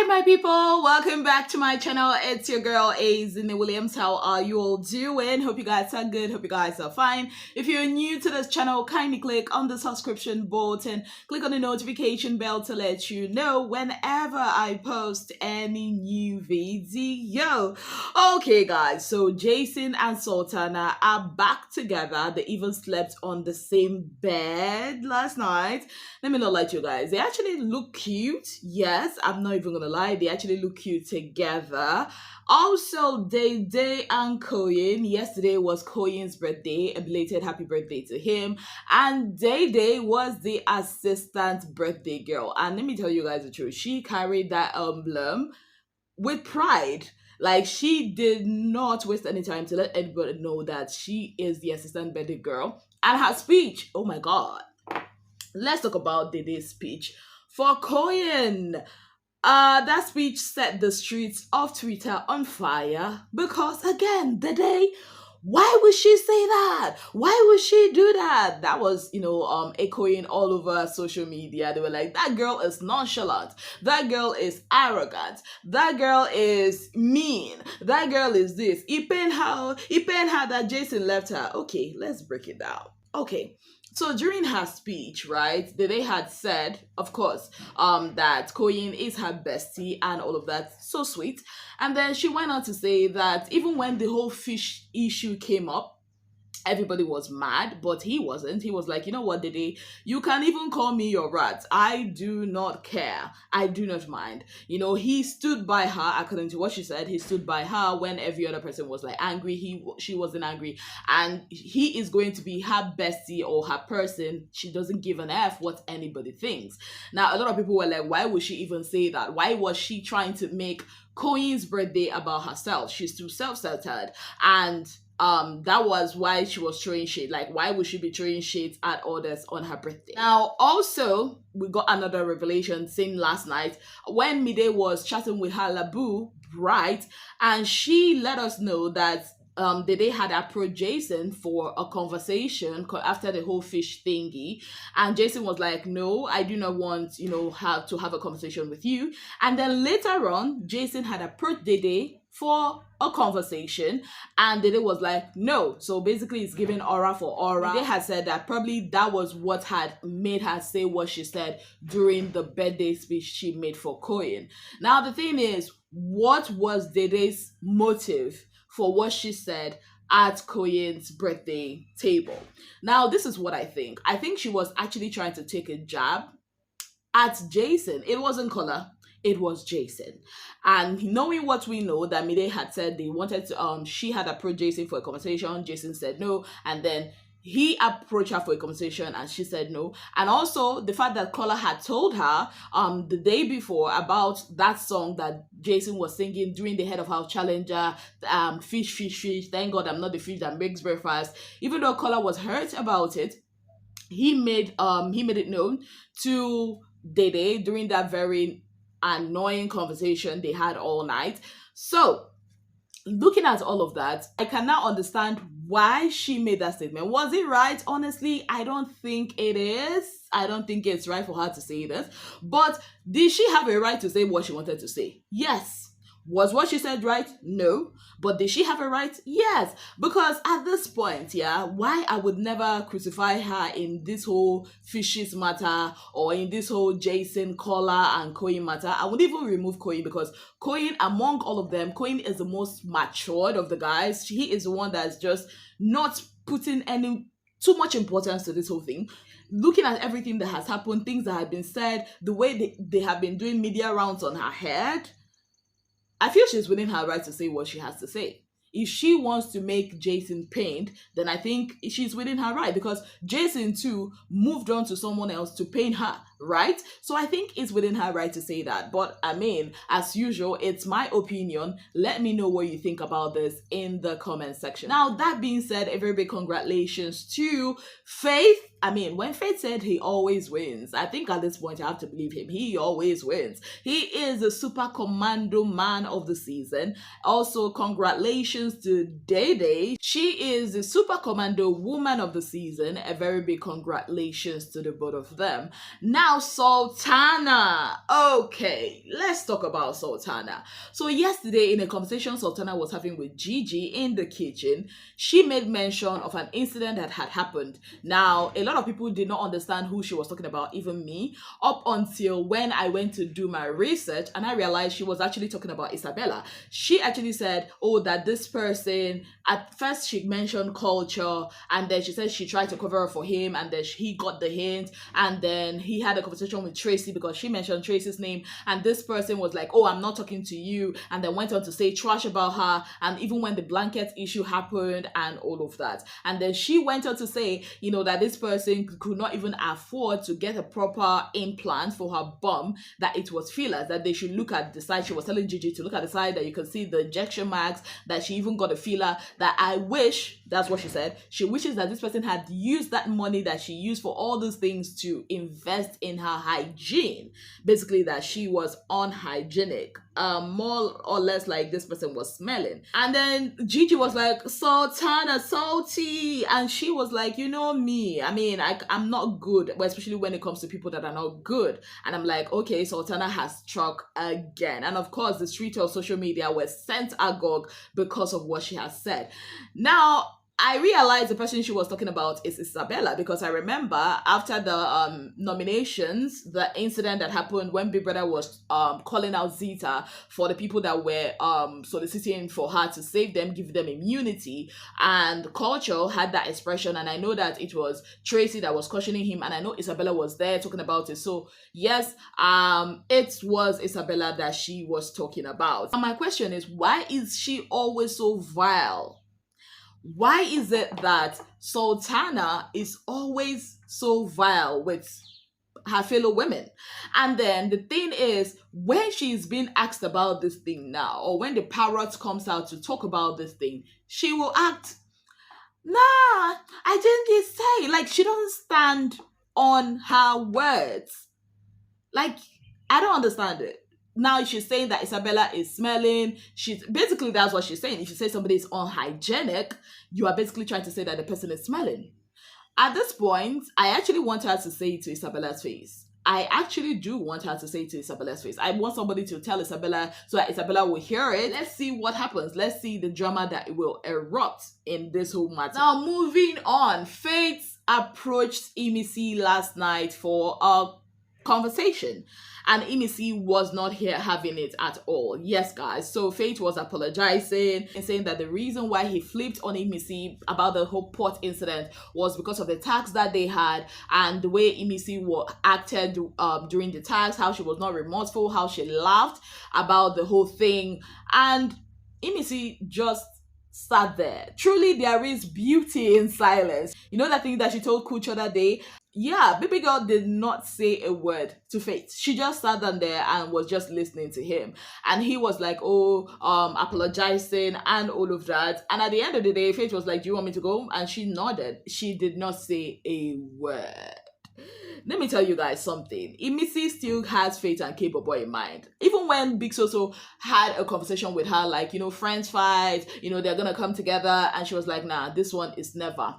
Hi my people, welcome back to my channel. It's your girl Ezinnemwilliams. How are you all doing? Hope you guys are good, hope you guys are fine. If you're new to this channel, kindly click on the subscription button, click on the notification bell to let you know whenever I post any new video. Okay guys, so Jason and Sultana are back together. They even slept on the same bed last night. Let me not lie to you guys, they actually look cute. Yes, I'm not even gonna lie, they actually look cute together. Also, Dede and Koyin. Yesterday was Koyin's birthday. A belated happy birthday to him. And Dede was the assistant birthday girl. And let me tell you guys the truth, she carried that emblem with pride. Like, she did not waste any time to let everybody know that she is the assistant birthday girl. And her speech, oh my god. Let's talk about Dede's speech for Koyin. That speech set the streets of Twitter on fire because, again, Dede, why would she say that? Why would she do that? That was, echoing all over social media. They were like, that girl is nonchalant. That girl is arrogant. That girl is mean. That girl is this. It pained her that Jason left her. Okay, let's break it down. Okay. So during her speech, right, Dede had said, of course, that Koyin is her bestie and all of that. So sweet. And then she went on to say that even when the whole fish issue came up, everybody was mad, but he wasn't. He was like, you know what, Dede, you can even call me your rat. I do not care. I do not mind. He stood by her, according to what she said. He stood by her when every other person was like angry. She wasn't angry. And he is going to be her bestie or her person. She doesn't give an F what anybody thinks. Now, a lot of people were like, why would she even say that? Why was she trying to make Koyin's birthday about herself? She's too self-centered. And that was why she was throwing shade. Like, why would she be throwing shade at others on her birthday? Now, also, we got another revelation seen last night when Mide was chatting with her Labu, right? And she let us know that Dede had approached Jason for a conversation after the whole fish thingy, and Jason was like, no, I do not want to have a conversation with you. And then later on, Jason had approached Dede for a conversation, and Dede was like, no. So basically it's giving aura for aura. Dede had said that probably that was what had made her say what she said during the birthday speech she made for Koyin. Now the thing is, what was Dede's motive for what she said at Koyin's birthday table? Now, this is what I think. I think she was actually trying to take a jab at Jason. It wasn't Color, it was Jason. And knowing what we know, that Mide had said they wanted to, she had approached Jason for a conversation. Jason said no, and then he approached her for a conversation and she said no. And also the fact that Kola had told her the day before about that song that Jason was singing during the Head of House Challenger, fish, fish, fish, thank God I'm not the fish that makes breakfast. Even though Kola was hurt about it, he made it known to Dede during that very annoying conversation they had all night. So looking at all of that, I can now understand why she made that statement. Was it right? Honestly, I don't think it is. I don't think it's right for her to say this. But did she have a right to say what she wanted to say? Yes. Was what she said right? No. But did she have a right? Yes. Because at this point, why I would never crucify her in this whole fishes matter or in this whole Jason, Kola, and Koyin matter. I would even remove Koyin because Koyin, among all of them, Koyin is the most matured of the guys. He is the one that's just not putting too much importance to this whole thing. Looking at everything that has happened, things that have been said, the way they have been doing media rounds on her head, I feel she's within her right to say what she has to say. If she wants to make Jason pained, then I think she's within her right, because Jason too moved on to someone else to pain her, right? So I think it's within her right to say that. But I mean, as usual, it's my opinion. Let me know what you think about this in the comment section. Now, that being said, a very big congratulations to Faith. I mean, when Faith said he always wins, I think at this point I have to believe him. He always wins. He is the super commando man of the season. Also, congratulations to Dede. She is the super commando woman of the season. A very big congratulations to the both of them. Now, Now, Sultana. Okay, let's talk about Sultana. So, yesterday, in a conversation Sultana was having with Gigi in the kitchen, she made mention of an incident that had happened. Now, a lot of people did not understand who she was talking about, even me, up until when I went to do my research and I realized she was actually talking about Isabella. She actually said, oh, that this person, at first she mentioned culture, and then she said she tried to cover up for him, and then he got the hint, and then he had a conversation with Tracy because she mentioned Tracy's name, and this person was like, oh, I'm not talking to you, and then went on to say trash about her, and even when the blanket issue happened and all of that. And then she went on to say, that this person could not even afford to get a proper implant for her bum, that it was fillers, that they should look at the side. She was telling Gigi to look at the side, that you can see the injection marks, that she even got a filler, that I wish, that's what she said, she wishes that this person had used that money that she used for all these things to invest in her hygiene. Basically, that she was unhygienic. More or less like this person was smelling. And then Gigi was like, Sultana, salty. And she was like, you know me. I mean, I'm not good, but especially when it comes to people that are not good. And I'm like, okay, Sultana has struck again. And of course, the street of social media were sent agog because of what she has said. Now, I realized the person she was talking about is Isabella, because I remember after the nominations, the incident that happened when Big Brother was calling out Zita for the people that were soliciting for her to save them, give them immunity, and Culture had that expression, and I know that it was Tracy that was questioning him, and I know Isabella was there talking about it. So yes, it was Isabella that she was talking about. And my question is, why is she always so vile? Why is it that Sultana is always so vile with her fellow women? And then the thing is, when she's being asked about this thing now, or when the parrot comes out to talk about this thing, she will act, nah, I didn't say. Like, she doesn't stand on her words. Like, I don't understand it. Now she's saying that Isabella is smelling. She's basically, that's what she's saying. If you say somebody is unhygienic, you are basically trying to say that the person is smelling. At this point, I actually want her to say it to Isabella's face. I actually do want her to say it to Isabella's face. I want somebody to tell Isabella so that Isabella will hear it. Let's see what happens. Let's see the drama that will erupt in this whole matter. Now, moving on. Faith approached Imisi last night for a conversation, and Imisi was not here having it at all. Yes, guys. So Faith was apologizing and saying that the reason why he flipped on Imisi about the whole pot incident was because of the tax that they had, and the way Imisi acted during the tax, how she was not remorseful, how she laughed about the whole thing, and Imisi just sat there. Truly, there is beauty in silence. You know that thing that she told Kucho that day? Yeah, baby girl did not say a word to Faith. She just sat down there and was just listening to him. And he was like, apologizing and all of that. And at the end of the day, Faith was like, do you want me to go? And she nodded. She did not say a word. Let me tell you guys something. Imisi still has Faith and K-Bobo in mind. Even when Big Soso had a conversation with her, like, friends fight, they're gonna come together. And she was like, nah, this one is never.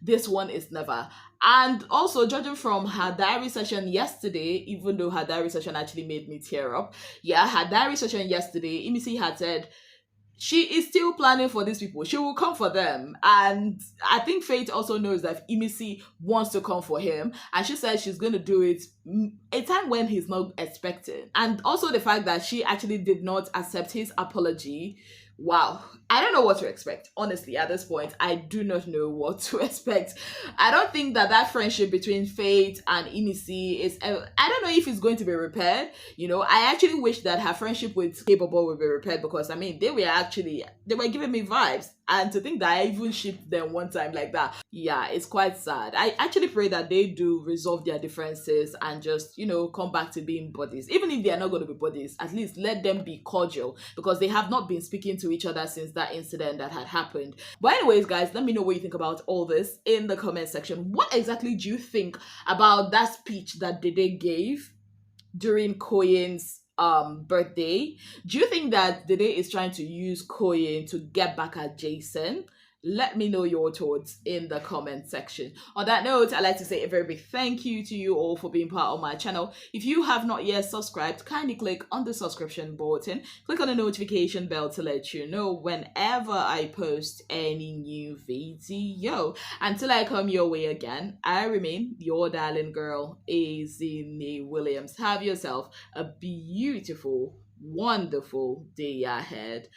This one is never. And also, judging from her diary session yesterday, even though her diary session actually made me tear up, her diary session yesterday, Imisi had said she is still planning for these people. She will come for them. And I think Faith also knows that Imisi wants to come for him. And she said she's going to do it a time when he's not expecting. And also the fact that she actually did not accept his apology. Wow. I don't know what to expect. Honestly, at this point, I do not know what to expect. I don't think that friendship between Faith and Imisi is, I don't know if it's going to be repaired. I actually wish that her friendship with K-Bobo would be repaired, because, they were giving me vibes. And to think that I even shipped them one time like that, yeah, it's quite sad. I actually pray that they do resolve their differences and just, come back to being buddies. Even if they are not going to be buddies, at least let them be cordial, because they have not been speaking to each other since that incident that had happened. But anyways, guys, let me know what you think about all this in the comment section. What exactly do you think about that speech that Dede gave during Koyen's birthday? Do you think that Dede is trying to use Koyen to get back at Jason? Let me know your thoughts in the comment section. On that note, I'd like to say a very big thank you to you all for being part of my channel. If you have not yet subscribed, kindly click on the subscription button. Click on the notification bell to let you know whenever I post any new video. Until I come your way again, I remain your darling girl, Ezinnemwilliams. Have yourself a beautiful, wonderful day ahead.